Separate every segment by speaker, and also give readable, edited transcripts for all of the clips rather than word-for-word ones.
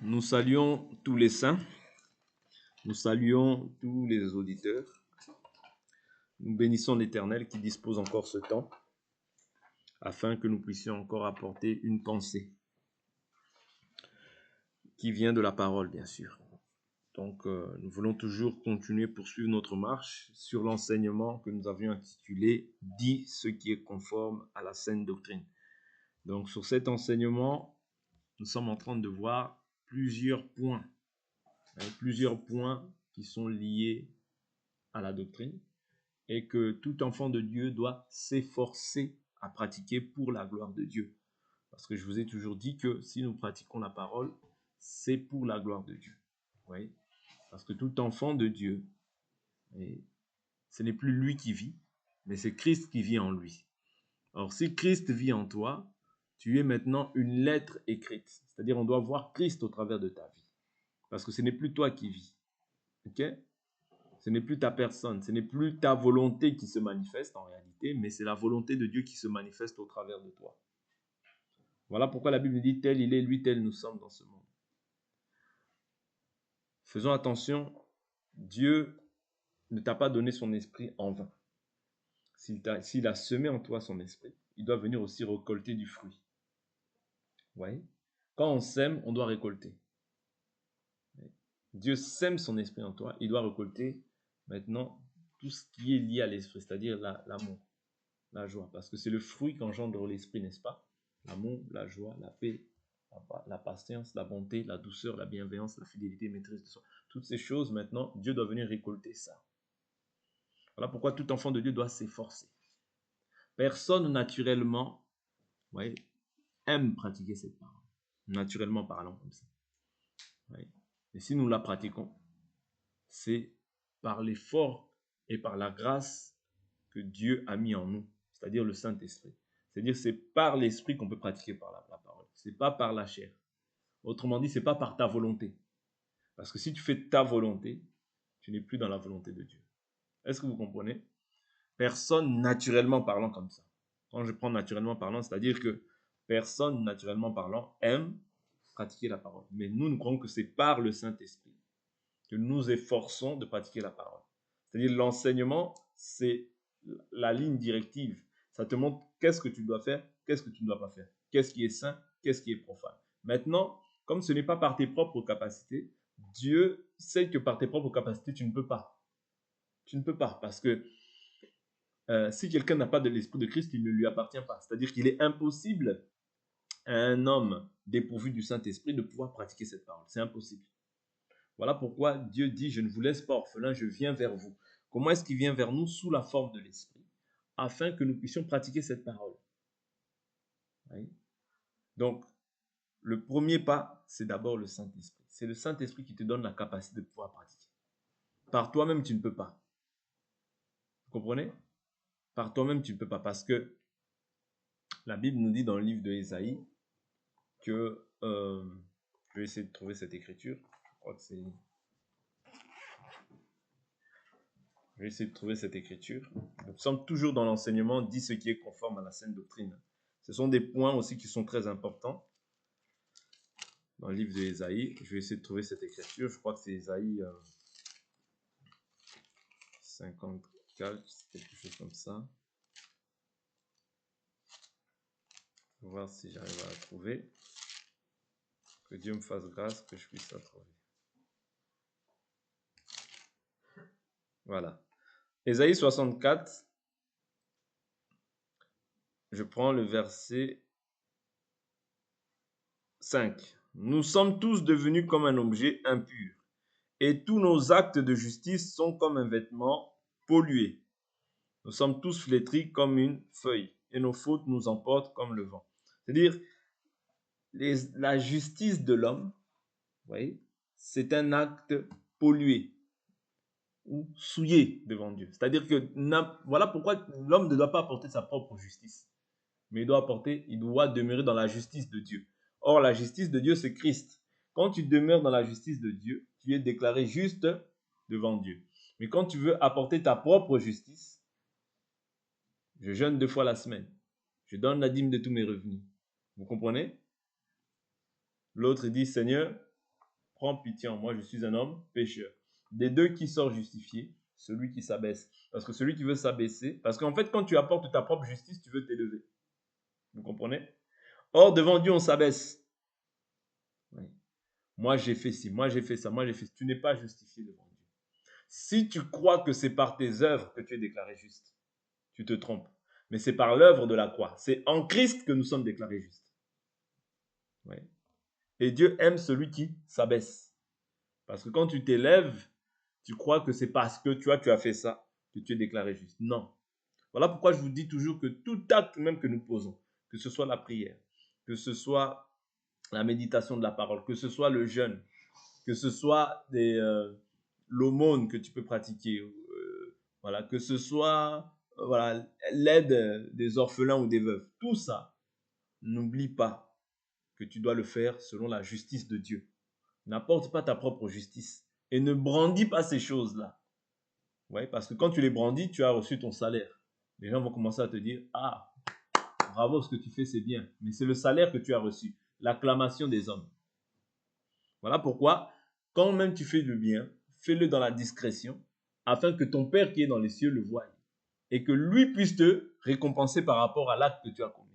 Speaker 1: Nous saluons tous les saints, nous saluons tous les auditeurs. Nous bénissons l'Éternel qui dispose encore ce temps afin que nous puissions encore apporter une pensée qui vient de la parole, bien sûr. Donc, nous voulons toujours continuer, poursuivre notre marche sur l'enseignement que nous avions intitulé « Dis ce qui est conforme à la saine doctrine ». Donc, sur cet enseignement, nous sommes en train de voir plusieurs points qui sont liés à la doctrine et que tout enfant de Dieu doit s'efforcer à pratiquer pour la gloire de Dieu. Parce que je vous ai toujours dit que si nous pratiquons la parole, c'est pour la gloire de Dieu. Oui. Parce que tout enfant de Dieu, ce n'est plus lui qui vit, mais c'est Christ qui vit en lui. Alors si Christ vit en toi, tu es maintenant une lettre écrite. C'est-à-dire on doit voir Christ au travers de ta vie. Parce que ce n'est plus toi qui vis. Ok? Ce n'est plus ta personne, ce n'est plus ta volonté qui se manifeste en réalité, mais c'est la volonté de Dieu qui se manifeste au travers de toi. Voilà pourquoi la Bible dit tel il est, lui tel nous sommes dans ce monde. Faisons attention, Dieu ne t'a pas donné son esprit en vain. S'il a semé en toi son esprit, il doit venir aussi récolter du fruit. Vous voyez? Quand on sème, on doit récolter. Dieu sème son esprit en toi, il doit récolter maintenant tout ce qui est lié à l'esprit, c'est-à-dire l'amour, la joie, parce que c'est le fruit qu'engendre l'esprit, n'est-ce pas? L'amour, la joie, la paix, la patience, la bonté, la douceur, la bienveillance, la fidélité, maîtrise de soi. Toutes ces choses, maintenant, Dieu doit venir récolter ça. Voilà pourquoi tout enfant de Dieu doit s'efforcer. Personne naturellement, vous voyez, aime pratiquer cette parole. Naturellement parlant comme ça. Vous voyez. Et si nous la pratiquons, c'est par l'effort et par la grâce que Dieu a mis en nous, c'est-à-dire le Saint-Esprit. C'est-à-dire c'est par l'Esprit qu'on peut pratiquer par la parole. Ce n'est pas par la chair. Autrement dit, ce n'est pas par ta volonté. Parce que si tu fais ta volonté, tu n'es plus dans la volonté de Dieu. Est-ce que vous comprenez? Personne naturellement parlant comme ça. Quand je prends naturellement parlant, c'est-à-dire que personne naturellement parlant aime pratiquer la parole. Mais nous croyons que c'est par le Saint-Esprit que nous nous efforçons de pratiquer la parole. C'est-à-dire l'enseignement, c'est la ligne directive. Ça te montre qu'est-ce que tu dois faire, qu'est-ce que tu ne dois pas faire. Qu'est-ce qui est saint, qu'est-ce qui est profane. Maintenant, comme ce n'est pas par tes propres capacités, Dieu sait que par tes propres capacités, tu ne peux pas. Tu ne peux pas parce que si quelqu'un n'a pas de l'esprit de Christ, il ne lui appartient pas. C'est-à-dire qu'il est impossible à un homme dépourvu du Saint-Esprit de pouvoir pratiquer cette parole. C'est impossible. Voilà pourquoi Dieu dit, je ne vous laisse pas orphelin, je viens vers vous. Comment est-ce qu'il vient vers nous? Sous la forme de l'Esprit, afin que nous puissions pratiquer cette parole. Oui. Donc, le premier pas, c'est d'abord le Saint-Esprit. C'est le Saint-Esprit qui te donne la capacité de pouvoir pratiquer. Par toi-même, tu ne peux pas. Vous comprenez? Par toi-même, tu ne peux pas, parce que la Bible nous dit dans le livre de Ésaïe que, je vais essayer de trouver cette écriture, je crois que c'est... Je vais essayer de trouver cette écriture. Nous sommes toujours dans l'enseignement, dit ce qui est conforme à la saine doctrine. Ce sont des points aussi qui sont très importants dans le livre d'Ésaïe. Je vais essayer de trouver cette écriture. Je crois que c'est Ésaïe 54, quelque chose comme ça. Je vais voir si j'arrive à la trouver. Que Dieu me fasse grâce que je puisse la trouver. Voilà. Ésaïe 64. Je prends le verset 5. Nous sommes tous devenus comme un objet impur, et tous nos actes de justice sont comme un vêtement pollué. Nous sommes tous flétris comme une feuille, et nos fautes nous emportent comme le vent. C'est-à-dire, la justice de l'homme, vous voyez, c'est un acte pollué ou souillé devant Dieu. C'est-à-dire que voilà pourquoi l'homme ne doit pas apporter sa propre justice, mais il doit demeurer dans la justice de Dieu. Or, la justice de Dieu, c'est Christ. Quand tu demeures dans la justice de Dieu, tu es déclaré juste devant Dieu. Mais quand tu veux apporter ta propre justice, je jeûne 2 fois la semaine. Je donne la dîme de tous mes revenus. Vous comprenez? L'autre dit, Seigneur, prends pitié en moi, je suis un homme pécheur. Des deux, qui sort justifié? Celui qui s'abaisse. Parce que celui qui veut s'abaisser, parce qu'en fait, quand tu apportes ta propre justice, tu veux t'élever. Vous comprenez? Or, devant Dieu, on s'abaisse. Oui. Moi, j'ai fait ci, moi, j'ai fait ça, moi, j'ai fait ça. Tu n'es pas justifié devant Dieu. Si tu crois que c'est par tes œuvres que tu es déclaré juste, tu te trompes. Mais c'est par l'œuvre de la croix. C'est en Christ que nous sommes déclarés justes. Oui. Et Dieu aime celui qui s'abaisse. Parce que quand tu t'élèves, tu crois que c'est parce que tu as fait ça que tu es déclaré juste. Non. Voilà pourquoi je vous dis toujours que tout acte même que nous posons, que ce soit la prière, que ce soit la méditation de la parole, que ce soit le jeûne, que ce soit l'aumône que tu peux pratiquer, voilà, que ce soit voilà, l'aide des orphelins ou des veuves, tout ça, n'oublie pas que tu dois le faire selon la justice de Dieu. N'apporte pas ta propre justice et ne brandis pas ces choses-là. Ouais, parce que quand tu les brandis, tu as reçu ton salaire. Les gens vont commencer à te dire, ah, bravo, ce que tu fais, c'est bien. Mais c'est le salaire que tu as reçu, l'acclamation des hommes. Voilà pourquoi, quand même tu fais le bien, fais-le dans la discrétion, afin que ton Père qui est dans les cieux le voie et que lui puisse te récompenser par rapport à l'acte que tu as commis.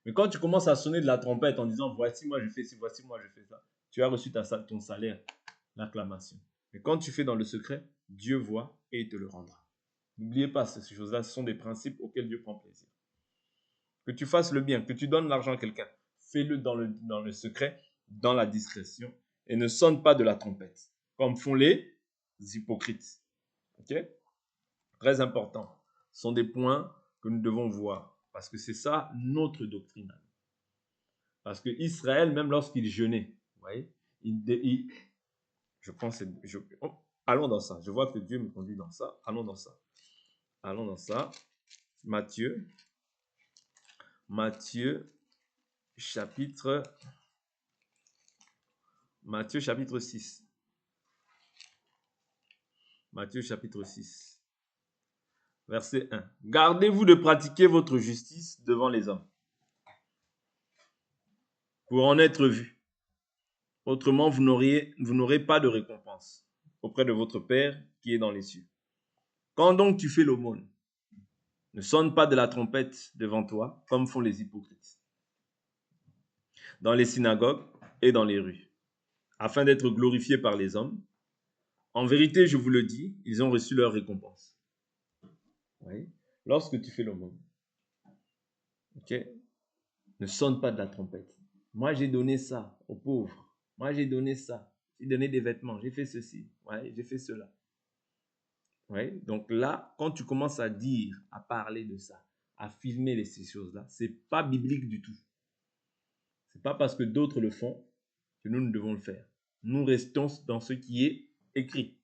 Speaker 1: Mais quand tu commences à sonner de la trompette en disant, voici moi je fais ci, voici moi je fais ça, tu as reçu ton salaire, l'acclamation. Mais quand tu fais dans le secret, Dieu voit et il te le rendra. N'oubliez pas ces choses-là, ce sont des principes auxquels Dieu prend plaisir. Que tu fasses le bien, que tu donnes l'argent à quelqu'un, fais-le dans le secret, dans la discrétion, et ne sonne pas de la trompette, comme font les hypocrites. Ok? Très important. Ce sont des points que nous devons voir, parce que c'est ça notre doctrine. Parce que Israël, même lorsqu'il jeûnait, vous voyez, je pense, allons dans ça. Je vois que Dieu me conduit dans ça. Allons dans ça. Allons dans ça. Matthieu chapitre 6. Matthieu chapitre 6. Verset 1. Gardez-vous de pratiquer votre justice devant les hommes, pour en être vus. Autrement, vous n'aurez pas de récompense auprès de votre Père qui est dans les cieux. Quand donc tu fais l'aumône, ne sonne pas de la trompette devant toi, comme font les hypocrites, dans les synagogues et dans les rues, afin d'être glorifiés par les hommes. En vérité, je vous le dis, ils ont reçu leur récompense. Oui. Lorsque tu fais l'aumône, ok, ne sonne pas de la trompette. Moi, j'ai donné ça aux pauvres. Moi, j'ai donné ça. J'ai donné des vêtements. J'ai fait ceci. Ouais, j'ai fait cela. Ouais. Donc là, quand tu commences à dire, à parler de ça, à filmer ces choses-là, c'est pas biblique du tout. C'est pas parce que d'autres le font que nous devons le faire. Nous restons dans ce qui est écrit.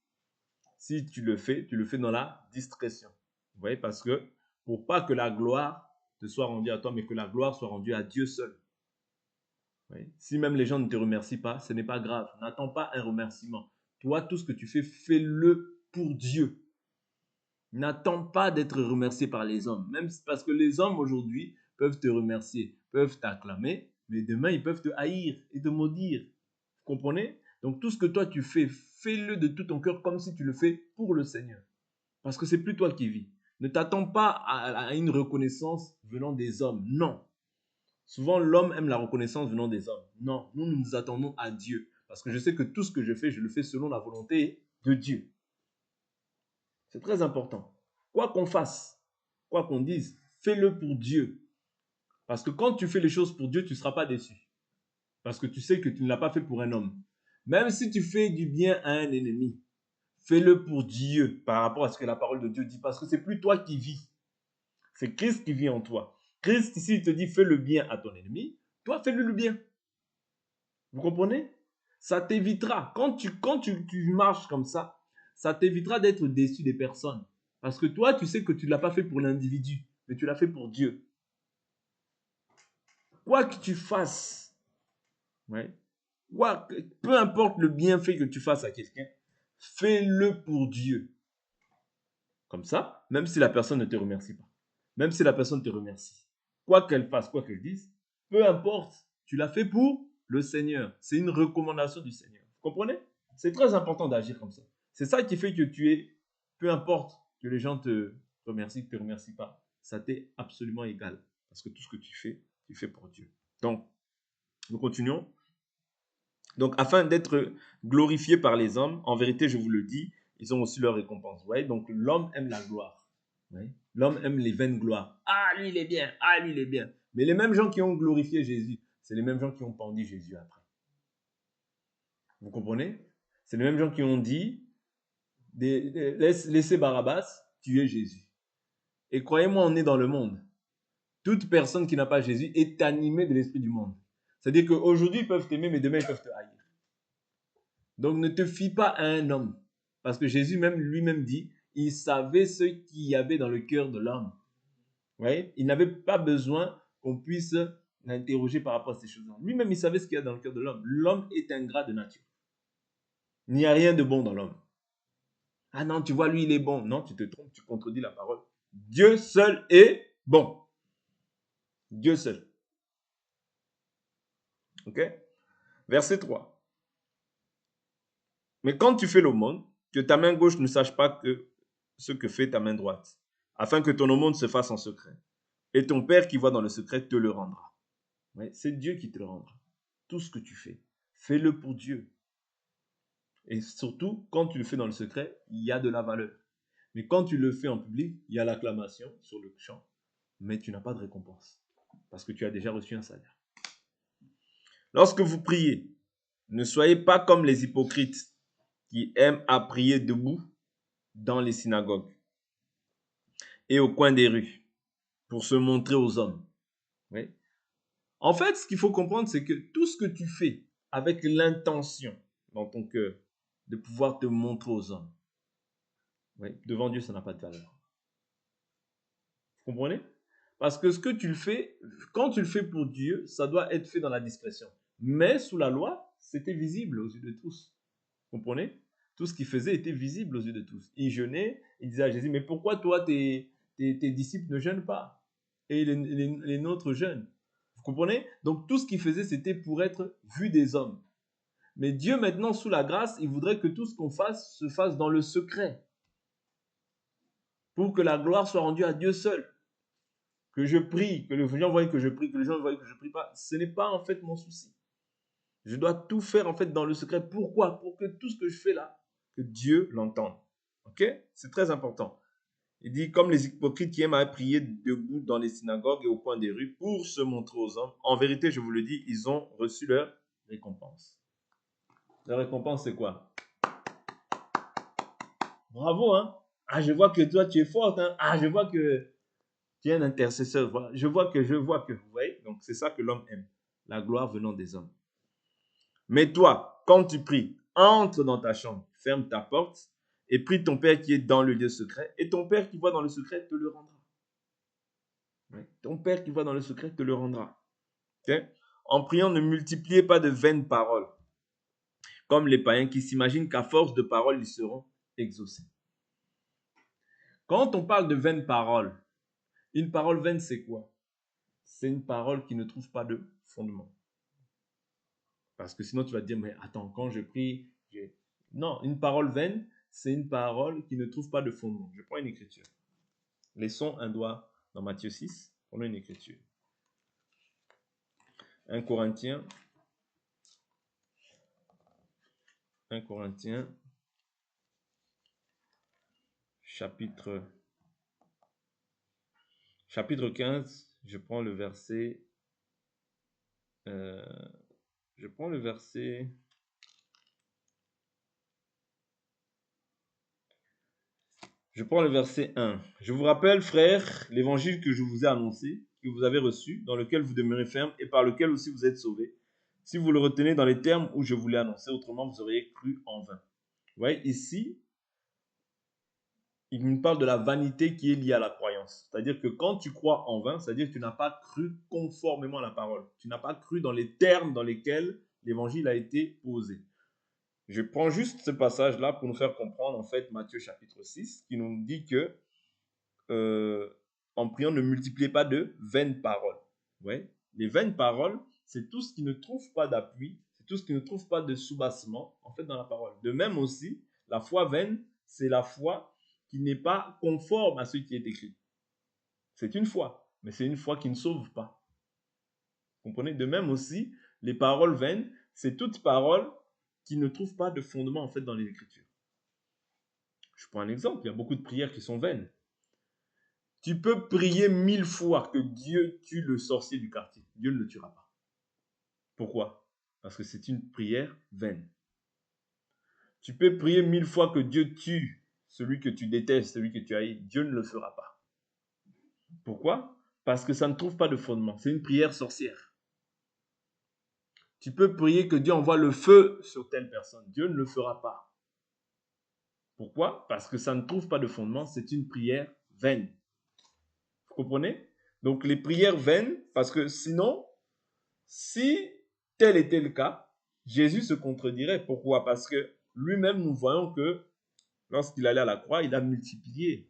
Speaker 1: Si tu le fais dans la discrétion. Vous voyez, parce que pour pas que la gloire te soit rendue à toi, mais que la gloire soit rendue à Dieu seul. Oui. Si même les gens ne te remercient pas, ce n'est pas grave. N'attends pas un remerciement. Toi, tout ce que tu fais, fais-le pour Dieu. N'attends pas d'être remercié par les hommes. Même parce que les hommes aujourd'hui peuvent te remercier, peuvent t'acclamer, mais demain ils peuvent te haïr et te maudire. Vous comprenez? Donc tout ce que toi tu fais, fais-le de tout ton cœur comme si tu le fais pour le Seigneur. Parce que c'est plus toi qui vis. Ne t'attends pas à une reconnaissance venant des hommes. Non. Souvent, l'homme aime la reconnaissance venant des hommes. Non, nous nous attendons à Dieu. Parce que je sais que tout ce que je fais, je le fais selon la volonté de Dieu. C'est très important. Quoi qu'on fasse, quoi qu'on dise, fais-le pour Dieu. Parce que quand tu fais les choses pour Dieu, tu ne seras pas déçu. Parce que tu sais que tu ne l'as pas fait pour un homme. Même si tu fais du bien à un ennemi, fais-le pour Dieu par rapport à ce que la parole de Dieu dit. Parce que c'est plus toi qui vis. C'est Christ qui vit en toi. Christ, ici, il te dit, fais le bien à ton ennemi. Toi, fais-le le bien. Vous comprenez? Ça t'évitera. Quand tu marches comme ça t'évitera d'être déçu des personnes. Parce que toi, tu sais que tu ne l'as pas fait pour l'individu, mais tu l'as fait pour Dieu. Quoi que tu fasses, ouais, peu importe le bienfait que tu fasses à quelqu'un, fais-le pour Dieu. Comme ça, même si la personne ne te remercie pas, même si la personne te remercie, quoi qu'elle fasse, quoi qu'elle dise, peu importe, tu l'as fait pour le Seigneur. C'est une recommandation du Seigneur. Comprenez? C'est très important d'agir comme ça. C'est ça qui fait que tu es, peu importe que les gens te remercient, te remercient pas, ça t'est absolument égal. Parce que tout ce que tu fais pour Dieu. Donc, nous continuons. Donc, afin d'être glorifiés par les hommes, en vérité, je vous le dis, ils ont aussi leur récompense. Vous voyez? Donc, l'homme aime la gloire. L'homme aime les vaines gloires. Ah, lui, il est bien. Ah, lui, il est bien. Mais les mêmes gens qui ont glorifié Jésus, c'est les mêmes gens qui ont pendu Jésus après. Vous comprenez? C'est les mêmes gens qui ont dit, laissez Barabbas tuer Jésus. Et croyez-moi, on est dans le monde. Toute personne qui n'a pas Jésus est animée de l'esprit du monde. C'est-à-dire qu'aujourd'hui, ils peuvent t'aimer, mais demain, ils peuvent te haïr. Donc, ne te fie pas à un homme. Parce que Jésus même lui-même dit, il savait ce qu'il y avait dans le cœur de l'homme. Ouais? Il n'avait pas besoin qu'on puisse l'interroger par rapport à ces choses-là. Lui-même, il savait ce qu'il y a dans le cœur de l'homme. L'homme est ingrat de nature. Il n'y a rien de bon dans l'homme. Ah non, tu vois, lui, il est bon. Non, tu te trompes, tu contredis la parole. Dieu seul est bon. Dieu seul. Ok? Verset 3. Mais quand tu fais l'aumône, que ta main gauche ne sache pas ce que fait ta main droite, afin que ton aumône se fasse en secret. Et ton Père qui voit dans le secret te le rendra. Ouais, c'est Dieu qui te le rendra. Tout ce que tu fais, fais-le pour Dieu. Et surtout, quand tu le fais dans le secret, il y a de la valeur. Mais quand tu le fais en public, il y a l'acclamation sur le champ, mais tu n'as pas de récompense, parce que tu as déjà reçu un salaire. Lorsque vous priez, ne soyez pas comme les hypocrites qui aiment à prier debout dans les synagogues et au coin des rues pour se montrer aux hommes. Oui. En fait, ce qu'il faut comprendre, c'est que tout ce que tu fais avec l'intention dans ton cœur de pouvoir te montrer aux hommes, oui, devant Dieu, ça n'a pas de valeur. Vous comprenez? Parce que ce que tu le fais, quand tu le fais pour Dieu, ça doit être fait dans la discrétion. Mais sous la loi, c'était visible aux yeux de tous. Vous comprenez? Tout ce qu'il faisait était visible aux yeux de tous. Il jeûnait, il disait à Jésus, mais pourquoi toi, tes disciples ne jeûnent pas? Et les nôtres jeûnent. Vous comprenez? Donc tout ce qu'il faisait, c'était pour être vu des hommes. Mais Dieu, maintenant, sous la grâce, il voudrait que tout ce qu'on fasse se fasse dans le secret. Pour que la gloire soit rendue à Dieu seul. Que je prie, que les gens voient que je prie, que les gens voient que je ne prie pas, ce n'est pas en fait mon souci. Je dois tout faire en fait dans le secret. Pourquoi? Pour que tout ce que je fais là, que Dieu l'entende. Ok? C'est très important. Il dit, comme les hypocrites qui aiment à prier debout dans les synagogues et au coin des rues pour se montrer aux hommes, en vérité, je vous le dis, ils ont reçu leur récompense. Leur récompense, c'est quoi? Bravo, hein? Ah, je vois que toi, tu es forte, hein? Ah, je vois que tu es un intercesseur. Je vois que, vous voyez? Donc, c'est ça que l'homme aime. La gloire venant des hommes. Mais toi, quand tu pries, entre dans ta chambre, ferme ta porte et prie ton Père qui est dans le lieu secret. Et ton Père qui voit dans le secret te le rendra. Oui. Ton Père qui voit dans le secret te le rendra. Okay? En priant, ne multipliez pas de vaines paroles, comme les païens qui s'imaginent qu'à force de paroles, ils seront exaucés. Quand on parle de vaines paroles, une parole vaine, c'est quoi? C'est une parole qui ne trouve pas de fondement. Parce que sinon, tu vas te dire, mais attends, quand je prie, non, une parole vaine, c'est une parole qui ne trouve pas de fondement. Je prends une écriture. Laissons un doigt dans Matthieu 6. Prenons une écriture. 1 Corinthiens. 1 Corinthiens. Chapitre 15. Je prends le verset. Je prends le verset. Je prends le verset 1. Je vous rappelle, frères, l'évangile que je vous ai annoncé, que vous avez reçu, dans lequel vous demeurez ferme et par lequel aussi vous êtes sauvés, si vous le retenez dans les termes où je vous l'ai annoncé, autrement vous auriez cru en vain. Vous voyez, ici, il nous parle de la vanité qui est liée à la croyance. C'est-à-dire que quand tu crois en vain, c'est-à-dire que tu n'as pas cru conformément à la parole. Tu n'as pas cru dans les termes dans lesquels l'évangile a été posé. Je prends juste ce passage-là pour nous faire comprendre, en fait, Matthieu chapitre 6, qui nous dit que en priant, ne multipliez pas de vaines paroles. Ouais. Les vaines paroles, c'est tout ce qui ne trouve pas d'appui, c'est tout ce qui ne trouve pas de soubassement, en fait, dans la parole. De même aussi, la foi vaine, c'est la foi qui n'est pas conforme à ce qui est écrit. C'est une foi, mais c'est une foi qui ne sauve pas. Vous comprenez? De même aussi, les paroles vaines, c'est toute parole qui ne trouve pas de fondement, en fait, dans les Écritures. Je prends un exemple, il y a beaucoup de prières qui sont vaines. Tu peux prier 1000 fois que Dieu tue le sorcier du quartier. Dieu ne le tuera pas. Pourquoi? Parce que c'est une prière vaine. Tu peux prier 1000 fois que Dieu tue celui que tu détestes, celui que tu haïs. Dieu ne le fera pas. Pourquoi? Parce que ça ne trouve pas de fondement. C'est une prière sorcière. Tu peux prier que Dieu envoie le feu sur telle personne. Dieu ne le fera pas. Pourquoi? Parce que ça ne trouve pas de fondement. C'est une prière vaine. Vous comprenez? Donc les prières vaines, parce que sinon, si tel était le cas, Jésus se contredirait. Pourquoi? Parce que lui-même, nous voyons que lorsqu'il allait à la croix, il a multiplié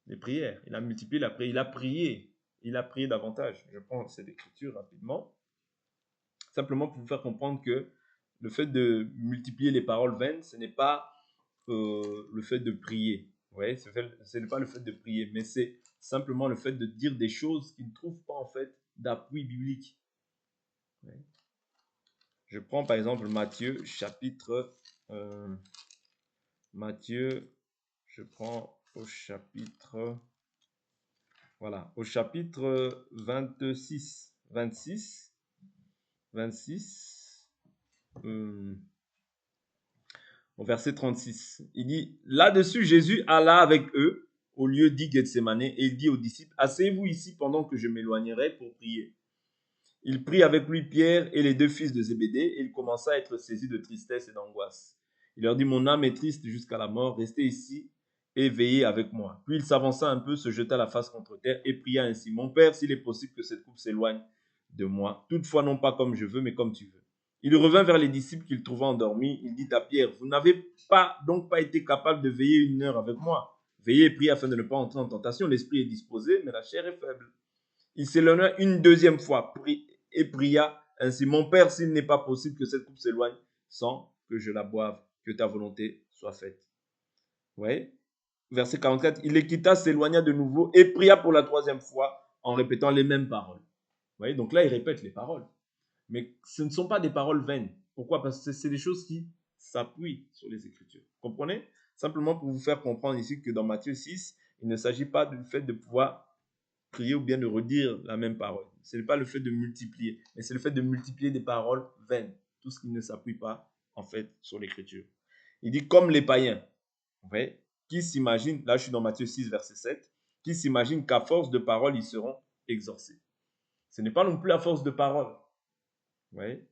Speaker 1: les prières. Il a multiplié la prière. Il a prié. Il a prié davantage. Je prends cette écriture rapidement. Simplement pour vous faire comprendre que le fait de multiplier les paroles vaines, ce n'est pas le fait de prier. Vous voyez, ce n'est pas le fait de prier, mais c'est simplement le fait de dire des choses qui ne trouvent pas en fait d'appui biblique. Ouais. Je prends par exemple Matthieu, chapitre... Matthieu, je prends au chapitre... Voilà, au chapitre 26, au verset 36. Il dit, là-dessus, Jésus alla avec eux au lieu dit Gethsémane et il dit aux disciples, asseyez-vous ici pendant que je m'éloignerai pour prier. Il prit avec lui Pierre et les deux fils de Zébédée et il commença à être saisi de tristesse et d'angoisse. Il leur dit, mon âme est triste jusqu'à la mort, restez ici et veillez avec moi. Puis il s'avança un peu, se jeta la face contre terre et pria ainsi, mon Père, s'il est possible que cette coupe s'éloigne de moi, toutefois non pas comme je veux, mais comme tu veux. Il revint vers les disciples qu'il trouva endormis. Il dit à Pierre, vous n'avez donc pas été capable de veiller une heure avec moi. Veillez et priez afin de ne pas entrer en tentation. L'esprit est disposé, mais la chair est faible. Il s'éloigna une deuxième fois et pria ainsi, mon Père, s'il n'est pas possible que cette coupe s'éloigne sans que je la boive, que ta volonté soit faite. Vous voyez? Verset 44, il les quitta, s'éloigna de nouveau et pria pour la troisième fois en répétant les mêmes paroles. Vous voyez? Donc là, il répète les paroles. Mais ce ne sont pas des paroles vaines. Pourquoi? Parce que c'est des choses qui s'appuient sur les Écritures. Vous comprenez? Simplement pour vous faire comprendre ici que dans Matthieu 6, il ne s'agit pas du fait de pouvoir prier ou bien de redire la même parole. Ce n'est pas le fait de multiplier, mais c'est le fait de multiplier des paroles vaines. Tout ce qui ne s'appuie pas, en fait, sur l'Écriture. Il dit comme les païens. Vous voyez? Qui s'imaginent, là je suis dans Matthieu 6, verset 7, qui s'imaginent qu'à force de paroles, ils seront exorcés. Ce n'est pas non plus à force de paroles. Vous voyez?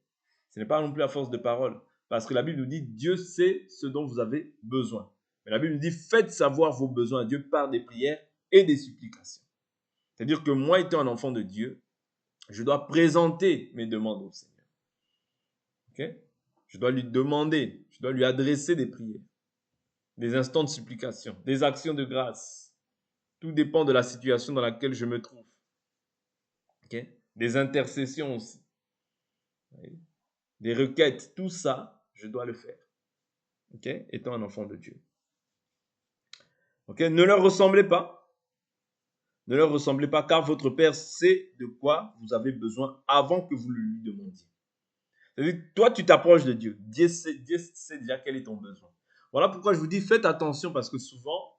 Speaker 1: Ce n'est pas non plus à force de paroles. Parce que la Bible nous dit, Dieu sait ce dont vous avez besoin. Mais la Bible nous dit, faites savoir vos besoins à Dieu par des prières et des supplications. C'est-à-dire que moi, étant un enfant de Dieu, je dois présenter mes demandes au Seigneur. Okay? Je dois lui demander, je dois lui adresser des prières, des instants de supplication, des actions de grâce. Tout dépend de la situation dans laquelle je me trouve. Okay? Des intercessions aussi. Des requêtes, tout ça, je dois le faire. Okay? Étant un enfant de Dieu. Okay? Ne leur ressemblez pas. Ne leur ressemblez pas, car votre Père sait de quoi vous avez besoin avant que vous le lui demandiez. C'est-à-dire, toi, tu t'approches de Dieu. Dieu sait déjà quel est ton besoin. Voilà pourquoi je vous dis, faites attention, parce que souvent,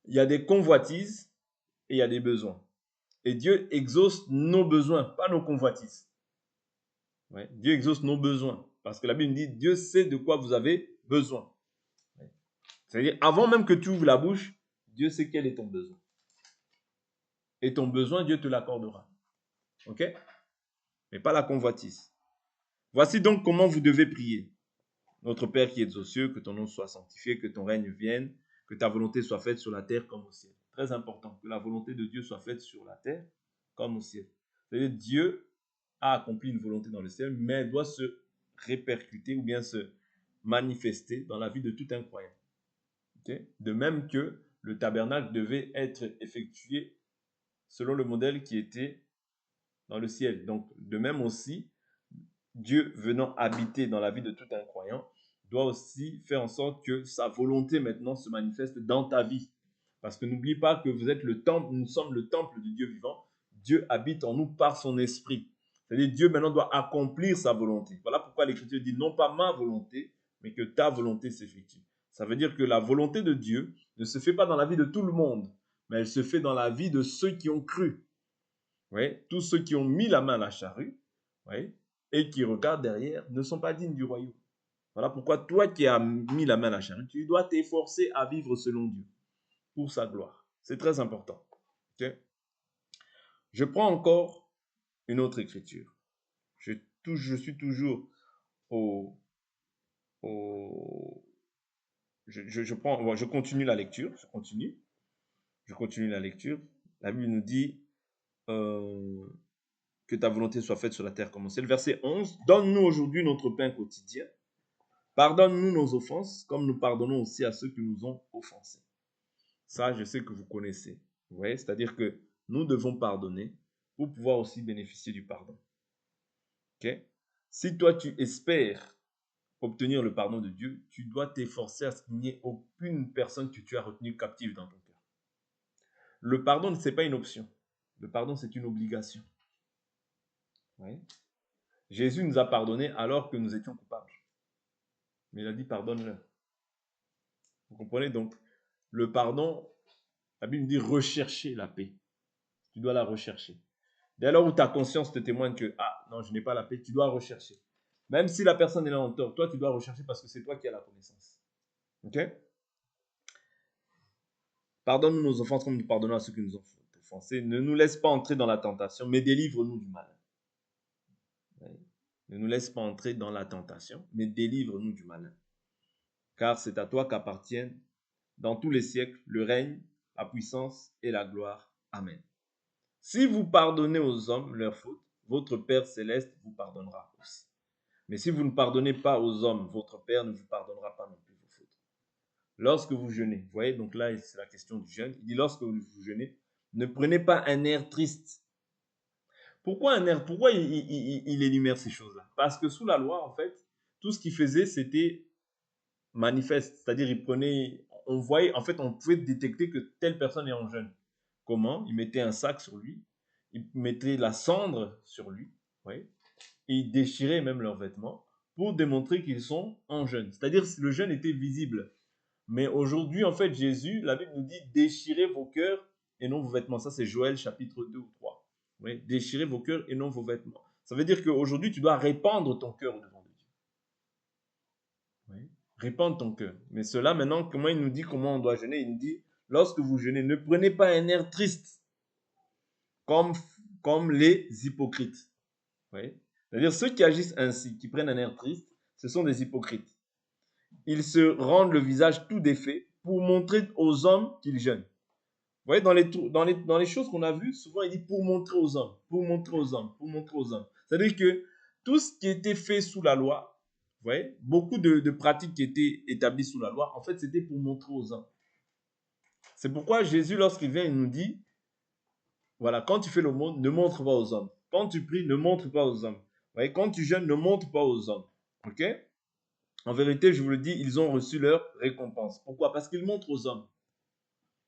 Speaker 1: il y a des convoitises et il y a des besoins. Et Dieu exauce nos besoins, pas nos convoitises. Ouais, Dieu exauce nos besoins. Parce que la Bible dit, Dieu sait de quoi vous avez besoin. Ouais. C'est-à-dire, avant même que tu ouvres la bouche, Dieu sait quel est ton besoin. Et ton besoin, Dieu te l'accordera. Ok? Mais pas la convoitise. Voici donc comment vous devez prier. Notre Père qui es aux cieux, que ton nom soit sanctifié, que ton règne vienne, que ta volonté soit faite sur la terre comme au ciel. Très important, que la volonté de Dieu soit faite sur la terre comme au ciel. C'est-à-dire Dieu a accompli une volonté dans le ciel, mais elle doit se répercuter ou bien se manifester dans la vie de tout un croyant. Okay? De même que le tabernacle devait être effectué selon le modèle qui était dans le ciel. Donc, de même aussi, Dieu venant habiter dans la vie de tout un croyant, doit aussi faire en sorte que sa volonté maintenant se manifeste dans ta vie. Parce que n'oublie pas que vous êtes le temple, nous sommes le temple du Dieu vivant. Dieu habite en nous par son esprit. C'est-à-dire Dieu maintenant doit accomplir sa volonté. Voilà pourquoi l'Écriture dit non pas ma volonté, mais que ta volonté s'effectue. Ça veut dire que la volonté de Dieu ne se fait pas dans la vie de tout le monde, mais elle se fait dans la vie de ceux qui ont cru. Ouais, tous ceux qui ont mis la main à la charrue, ouais, et qui regardent derrière ne sont pas dignes du royaume. Voilà pourquoi toi qui as mis la main à la charrue, tu dois t'efforcer à vivre selon Dieu, pour sa gloire. C'est très important. Okay? Je prends encore une autre écriture. Je suis toujours au... je continue la lecture. Je continue la lecture. La Bible nous dit que ta volonté soit faite sur la terre comme au ciel. Verset 11. Donne-nous aujourd'hui notre pain quotidien. Pardonne-nous nos offenses, comme nous pardonnons aussi à ceux qui nous ont offensés. Ça, je sais que vous connaissez. Vous voyez, c'est-à-dire que nous devons pardonner pour pouvoir aussi bénéficier du pardon. Okay? Si toi, tu espères obtenir le pardon de Dieu, tu dois t'efforcer à ce qu'il n'y ait aucune personne que tu as retenue captive dans ton cœur. Le pardon, ce n'est pas une option. Le pardon, c'est une obligation. Ouais. Jésus nous a pardonné alors que nous étions coupables. Mais il a dit pardonne-leur. Vous comprenez donc? Le pardon, la Bible dit rechercher la paix. Tu dois la rechercher. Dès lors où ta conscience te témoigne que ah non, je n'ai pas la paix, tu dois rechercher. Même si la personne est là en tort, toi tu dois rechercher parce que c'est toi qui as la connaissance. Ok? Pardonne-nous nos offenses comme nous pardonnons à ceux qui nous ont offensés. Ne nous laisse pas entrer dans la tentation, mais délivre-nous du mal. Ne nous laisse pas entrer dans la tentation, mais délivre-nous du malin. Car c'est à toi qu'appartiennent dans tous les siècles le règne, la puissance et la gloire. Amen. Si vous pardonnez aux hommes leurs fautes, votre Père céleste vous pardonnera aussi. Mais si vous ne pardonnez pas aux hommes, votre Père ne vous pardonnera pas non plus vos fautes. Lorsque vous jeûnez, vous voyez, donc là, c'est la question du jeûne. Il dit, lorsque vous jeûnez, ne prenez pas un air triste. Pourquoi un air? Pourquoi il énumère ces choses-là? Parce que sous la loi, en fait, tout ce qu'il faisait, c'était manifeste. C'est-à-dire, il prenait, on voyait, en fait, on pouvait détecter que telle personne est en jeûne. Comment? Il mettait un sac sur lui, il mettait la cendre sur lui, et ils déchiraient même leurs vêtements pour démontrer qu'ils sont en jeûne. C'est-à-dire que le jeûne était visible. Mais aujourd'hui, en fait, Jésus, la Bible nous dit déchirez vos cœurs et non vos vêtements. Ça, c'est Joël chapitre 2 ou 3. Oui, déchirez vos cœurs et non vos vêtements. Ça veut dire qu'aujourd'hui, tu dois répandre ton cœur devant Dieu. Oui. Répandre ton cœur. Mais cela, maintenant, comment il nous dit comment on doit jeûner? Il nous dit, lorsque vous jeûnez, ne prenez pas un air triste, comme les hypocrites. Oui. C'est-à-dire, ceux qui agissent ainsi, qui prennent un air triste, ce sont des hypocrites. Ils se rendent le visage tout défait pour montrer aux hommes qu'ils jeûnent. Vous voyez, dans les choses qu'on a vues, souvent il dit pour montrer aux hommes, pour montrer aux hommes, pour montrer aux hommes. C'est-à-dire que tout ce qui était fait sous la loi, vous voyez, beaucoup de pratiques qui étaient établies sous la loi, en fait, c'était pour montrer aux hommes. C'est pourquoi Jésus, lorsqu'il vient, il nous dit, voilà, quand tu fais l'aumône, ne montre pas aux hommes. Quand tu pries, ne montre pas aux hommes. Vous voyez, quand tu jeûnes, ne montre pas aux hommes. Ok? En vérité, je vous le dis, ils ont reçu leur récompense. Pourquoi? Parce qu'ils montrent aux hommes.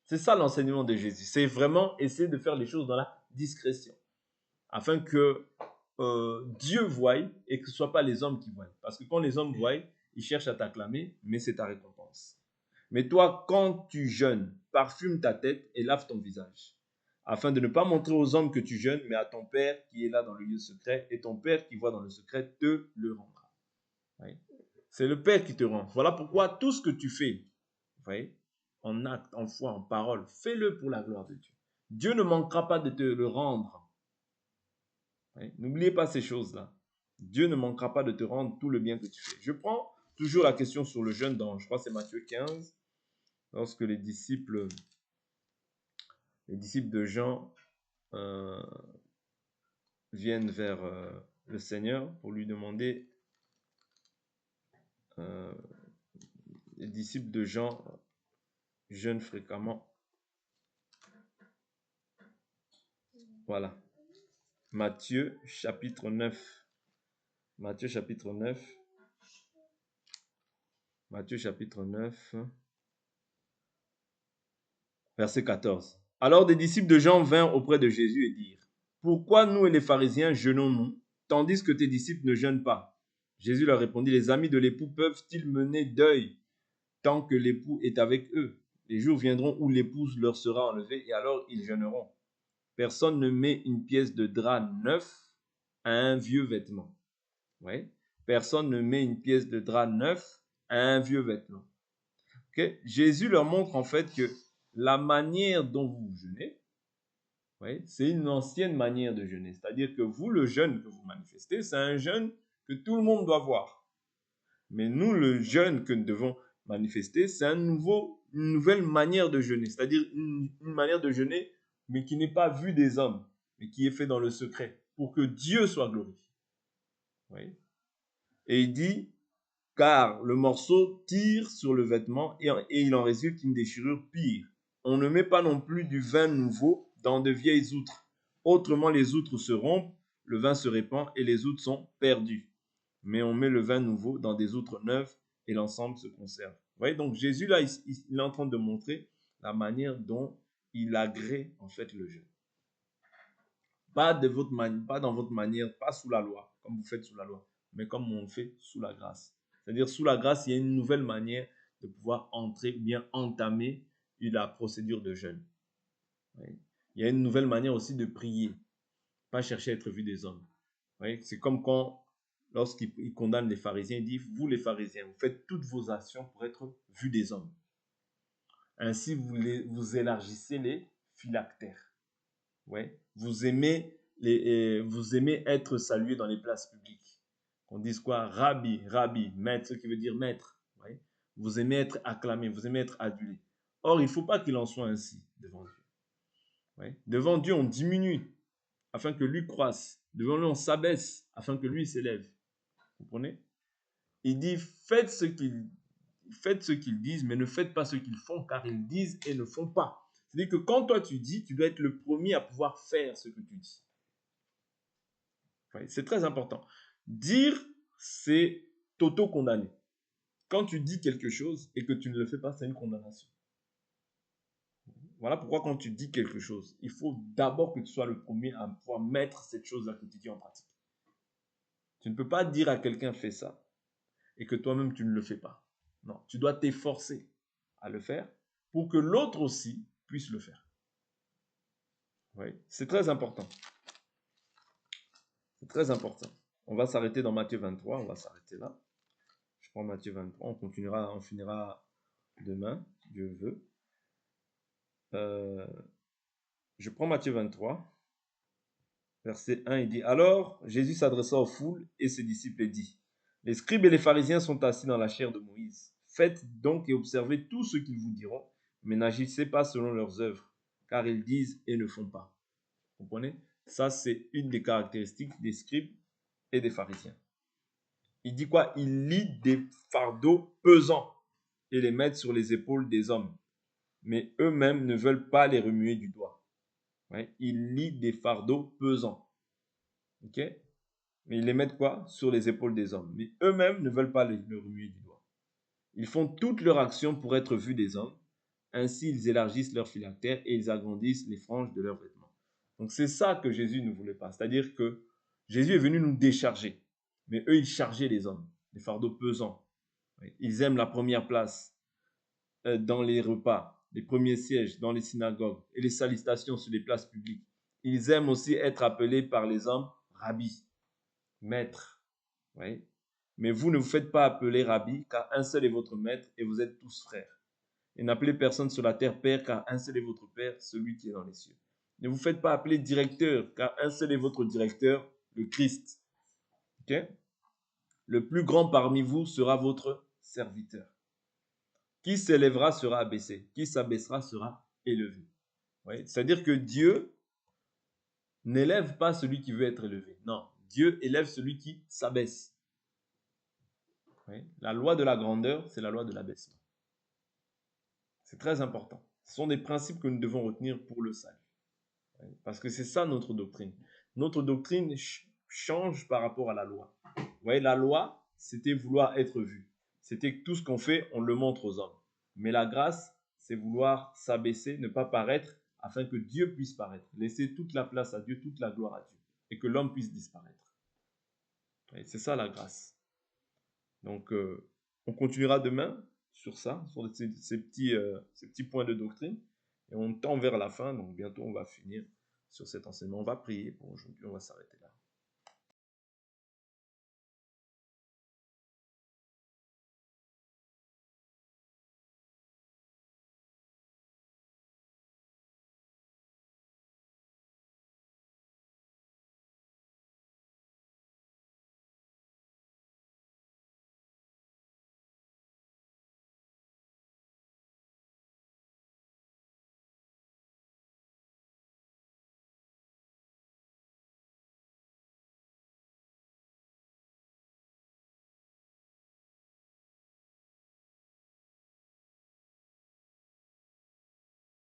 Speaker 1: C'est ça l'enseignement de Jésus. C'est vraiment essayer de faire les choses dans la discrétion. Afin que Dieu voie et que ce ne soit pas les hommes qui voient. Parce que quand les hommes voient, ils cherchent à t'acclamer, mais c'est ta récompense. Mais toi, quand tu jeûnes, parfume ta tête et lave ton visage. Afin de ne pas montrer aux hommes que tu jeûnes, mais à ton Père qui est là dans le lieu secret. Et ton Père qui voit dans le secret te le rendra. Oui. C'est le Père qui te rend. Voilà pourquoi tout ce que tu fais, vous voyez, en acte, en foi, en parole, fais-le pour la gloire de Dieu. Dieu ne manquera pas de te le rendre. Oui. N'oubliez pas ces choses-là. Dieu ne manquera pas de te rendre tout le bien que tu fais. Je prends toujours la question sur le jeûne dans, je crois que c'est Matthieu 15, lorsque les disciples de Jean viennent vers le Seigneur pour lui demander, les disciples de Jean jeûnent fréquemment. Voilà. Matthieu chapitre 9, Matthieu chapitre 9. Matthieu chapitre 9, verset 14. Alors des disciples de Jean vinrent auprès de Jésus et dirent, pourquoi nous et les pharisiens jeûnons-nous, tandis que tes disciples ne jeûnent pas? Jésus leur répondit, les amis de l'époux peuvent-ils mener deuil tant que l'époux est avec eux? Les jours viendront où l'épouse leur sera enlevée et alors ils jeûneront. Personne ne met une pièce de drap neuf à un vieux vêtement. Ouais. Personne ne met une pièce de drap neuf à un vieux vêtement. Okay? Jésus leur montre en fait que la manière dont vous jeûnez, ouais, c'est une ancienne manière de jeûner. C'est-à-dire que vous, le jeûne que vous manifestez, c'est un jeûne que tout le monde doit voir. Mais nous, le jeûne que nous devons manifester, c'est une nouvelle manière de jeûner. C'est-à-dire une manière de jeûner, mais qui n'est pas vue des hommes, mais qui est fait dans le secret, pour que Dieu soit glorifié. Oui. Et il dit, car le morceau tire sur le vêtement et il en résulte une déchirure pire. On ne met pas non plus du vin nouveau dans de vieilles outres. Autrement, les outres se rompent, le vin se répand et les outres sont perdues. Mais on met le vin nouveau dans des outres neuves et l'ensemble se conserve. Vous voyez, donc Jésus, là, il est en train de montrer la manière dont il agrée en fait le jeûne. Pas dans votre manière, pas sous la loi, comme vous faites sous la loi, mais comme on fait sous la grâce. C'est-à-dire, sous la grâce, il y a une nouvelle manière de pouvoir entrer, bien entamer la procédure de jeûne. Oui. Il y a une nouvelle manière aussi de prier, pas chercher à être vu des hommes. Oui. C'est comme quand, lorsqu'il condamne les pharisiens, il dit, vous les pharisiens, vous faites toutes vos actions pour être vus des hommes. Ainsi, vous élargissez les phylactères. Ouais. Vous aimez être salué dans les places publiques. On dise quoi? Rabbi, rabbi, maître, ce qui veut dire maître. Ouais. Vous aimez être acclamé, vous aimez être adulé. Or, il ne faut pas qu'il en soit ainsi devant Dieu. Ouais. Devant Dieu, on diminue afin que lui croisse. Devant lui, on s'abaisse afin que lui s'élève. Vous comprenez? Il dit, faites ce qu'ils disent, mais ne faites pas ce qu'ils font, car ils disent et ne font pas. C'est-à-dire que quand toi tu dis, tu dois être le premier à pouvoir faire ce que tu dis. Ouais, c'est très important. Dire, c'est t'auto-condamner. Quand tu dis quelque chose et que tu ne le fais pas, c'est une condamnation. Voilà pourquoi quand tu dis quelque chose, il faut d'abord que tu sois le premier à pouvoir mettre cette chose-là que tu dis en pratique. Tu ne peux pas dire à quelqu'un fais ça et que toi-même tu ne le fais pas. Non, tu dois t'efforcer à le faire pour que l'autre aussi puisse le faire. Oui, c'est très important. C'est très important. On va s'arrêter dans Matthieu 23, on va s'arrêter là. Je prends Matthieu 23, on finira demain, Dieu veut. Je prends Matthieu 23, verset 1, il dit, alors Jésus s'adressa aux foules et ses disciples et dit, les scribes et les pharisiens sont assis dans la chaire de Moïse. Faites donc et observez tout ce qu'ils vous diront, mais n'agissez pas selon leurs œuvres, car ils disent et ne font pas. Vous comprenez? Ça, c'est une des caractéristiques des scribes et des pharisiens. Il dit quoi? Ils lient des fardeaux pesants et les mettent sur les épaules des hommes, mais eux-mêmes ne veulent pas les remuer du doigt. Ouais? Ils lient des fardeaux pesants. Ok? Mais ils les mettent quoi? Sur les épaules des hommes. Mais eux-mêmes ne veulent pas les remuer du doigt. Ils font toute leur action pour être vus des hommes. Ainsi, ils élargissent leurs phylactères et ils agrandissent les franges de leurs vêtements. Donc, c'est ça que Jésus ne voulait pas. C'est-à-dire que Jésus est venu nous décharger. Mais eux, ils chargeaient les hommes. Des fardeaux pesants. Ils aiment la première place dans les repas, les premiers sièges dans les synagogues et les salutations sur les places publiques. Ils aiment aussi être appelés par les hommes rabbi, maître. Oui. Mais vous ne vous faites pas appeler rabbi, car un seul est votre maître et vous êtes tous frères. Et n'appelez personne sur la terre père, car un seul est votre père, celui qui est dans les cieux. Ne vous faites pas appeler directeur, car un seul est votre directeur, le Christ. Okay? Le plus grand parmi vous sera votre serviteur. Qui s'élèvera sera abaissé, qui s'abaissera sera élevé. Oui? C'est-à-dire que Dieu n'élève pas celui qui veut être élevé. Non, Dieu élève celui qui s'abaisse. Oui? La loi de la grandeur, c'est la loi de l'abaissement. C'est très important. Ce sont des principes que nous devons retenir pour le salut. Parce que c'est ça notre doctrine. Notre doctrine change par rapport à la loi. voyez, la loi, c'était vouloir être vu. C'était que tout ce qu'on fait, on le montre aux hommes. Mais la grâce, c'est vouloir s'abaisser, ne pas paraître, afin que Dieu puisse paraître. Laisser toute la place à Dieu, toute la gloire à Dieu. Et que l'homme puisse disparaître. Et c'est ça la grâce. Donc, on continuera demain sur ça, sur ces petits points de doctrine. Et on tend vers la fin, donc bientôt on va finir sur cet enseignement. On va prier pour aujourd'hui, on va s'arrêter là.